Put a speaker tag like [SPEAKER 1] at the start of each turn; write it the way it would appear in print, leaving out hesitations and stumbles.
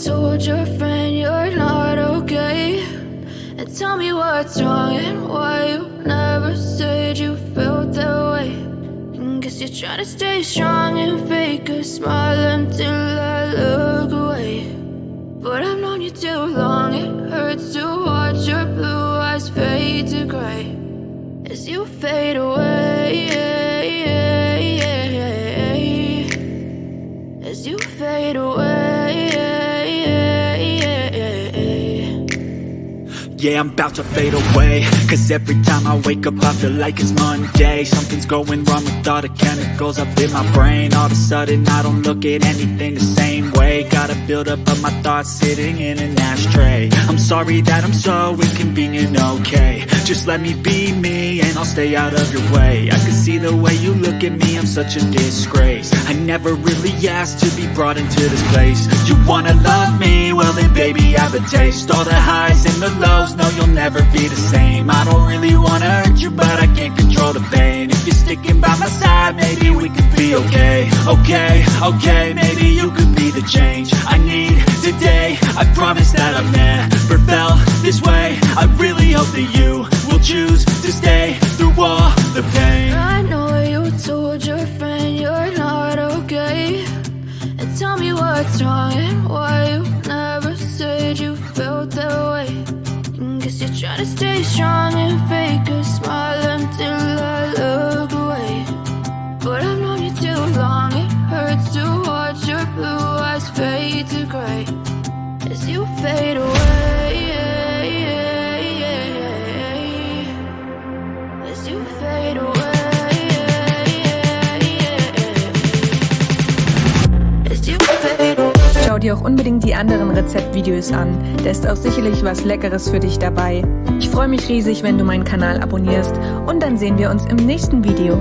[SPEAKER 1] told your friend you're not okay. And tell me what's wrong and why you never said you felt that way. And guess you're trying to stay strong and fake a smile until I look away. But I've known you too long, it hurts to watch your blue eyes fade to gray as you fade away, as you fade away.
[SPEAKER 2] Yeah, I'm about to fade away, cause every time I wake up I feel like it's Monday. Something's going wrong with all the chemicals up in my brain. All of a sudden I don't look at anything the same way. Gotta build up of my thoughts sitting in an ashtray. I'm sorry that I'm so inconvenient, okay. Just let me be me and I'll stay out of your way. I can see the way you look at me, I'm such a disgrace. I never really asked to be brought into this place. You wanna love me? Well then baby I have a taste. All the highs and the lows, no you'll never be the same. I don't really wanna hurt you but I can't control the pain. If you're sticking by my side maybe we could be okay. Okay, maybe you could be the change I need today. I promise that I've never felt this way. I really hope that you will choose to stay through all the pain.
[SPEAKER 1] I know you told your friend you're not okay. And tell me what's wrong and why you never said you felt that way. And guess you're trying to stay strong and fake a smile until I look away. But I've known you too long, it hurts to watch your blue eyes fade to gray as you fade away, as you fade away, as you fade away.
[SPEAKER 3] Schau dir auch unbedingt die anderen Rezeptvideos an, da ist auch sicherlich was Leckeres für dich dabei. Ich freue mich riesig, wenn du meinen Kanal abonnierst und dann sehen wir uns im nächsten Video.